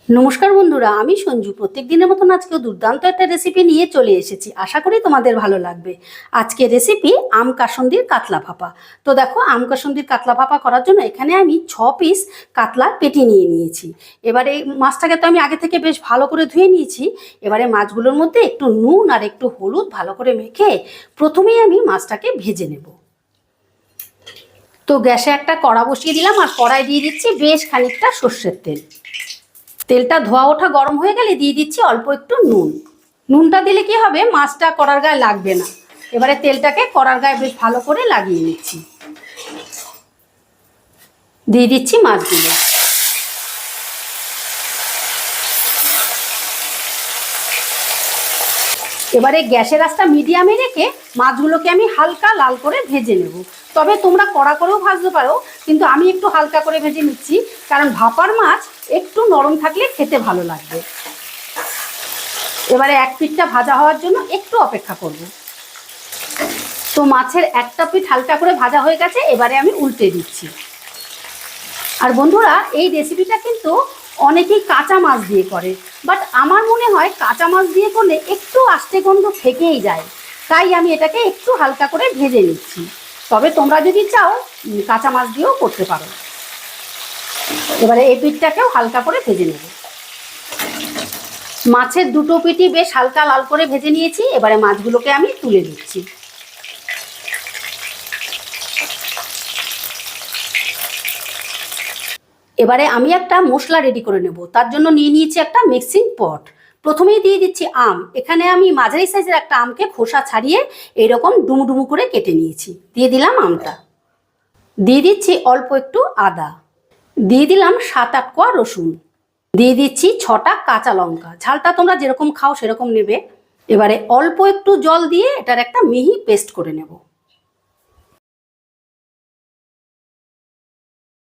নমস্কার বন্ধুরা, আমি সঞ্জু। প্রত্যেক দিনের মতন আজকেও দুর্দান্ত একটা রেসিপি নিয়ে চলে এসেছি। আশা করি তোমাদের ভালো লাগবে। আজকে রেসিপি আম কাসুন্দির কাতলা ভাপা। তো দেখো, আম কাসুন্দির কাতলা ভাপা করার জন্য এখানে আমি 6 পিস কাতলা পেটি নিয়ে নিয়েছি। এবারে এই মাছটাকে তো আমি আগে থেকে বেশ ভালো করে ধুয়ে নিয়েছি। এবারে মাছগুলোর মধ্যে একটু নুন আর একটু হলুদ ভালো করে মেখে প্রথমেই আমি মাছটাকে ভেজে নেব। তো গ্যাসে একটা কড়া বসিয়ে দিলাম আর কড়াই দিয়ে দিচ্ছি বেশ খানিকটা সর্ষের তেল। তেলটা ধোয়া ওঠা গরম হয়ে গেলে দিয়ে দিচ্ছি অল্প একটু নুন। নুনটা দিলে কি হবে, মাছটা কড়ার গায়ে লাগবে না। এবারে তেলটাকে কড়ার গায়ে বেশ ভালো করে লাগিয়ে নিচ্ছি। দিয়ে দিচ্ছি মাছগুলো। এবারে গ্যাসের আঁচটা মিডিয়ামে রেখে মাছগুলোকে আমি হালকা লাল করে ভেজে নেব। তবে তোমরা কড়া করেও ভাজতে পারো, কিন্তু আমি একটু হালকা করে ভেজে নিচ্ছি, কারণ ভাপার মাছ একটু নরম থাকলে খেতে ভালো লাগবে। এবারে এক পিঠটা ভাজা হওয়ার জন্য একটু অপেক্ষা করব। তো মাছের একটা পিঠ হালকা করে ভাজা হয়ে গেছে, এবারে আমি উল্টে দিচ্ছি। আর বন্ধুরা, এই রেসিপিটা কিন্তু অনেকেই কাঁচা মাছ দিয়ে করে, বাট আমার মনে হয় কাঁচা মাছ দিয়ে করলে একটু আষ্টে গন্ধ থেকেই যায়। তাই আমি এটাকে একটু হালকা করে ভেজে নিচ্ছি। তবে তোমরা যদি চাও কাঁচা মাছ দিয়েও করতে পারো। এবারে এই পিঠটাকেও হালকা করে ভেজে নেব। মাছের দুটো পিঠই বেশ হালকা লাল করে ভেজে নিয়েছি। এবারে মাছগুলোকে আমি তুলে দিচ্ছি। এবারে আমি একটা মশলা রেডি করে নেব। তার জন্য নিয়ে নিয়েছি একটা মিক্সিং পট। প্রথমেই দিয়ে দিচ্ছি আম। এখানে আমি মাঝারি সাইজের একটা আমকে খোসা ছাড়িয়ে এইরকম ডুমুডুমু করে কেটে নিয়েছি। দিয়ে দিলাম আমটা। দিয়ে দিচ্ছি অল্প একটু আদা। দিয়ে দিলাম 7-8 কোয়া রসুন। দিয়ে দিচ্ছি 6টা কাঁচা লঙ্কা। ঝালটা তোমরা যেরকম খাও সেরকম নেবে। এবারে অল্প একটু জল দিয়ে এটার একটা মিহি পেস্ট করে নেব।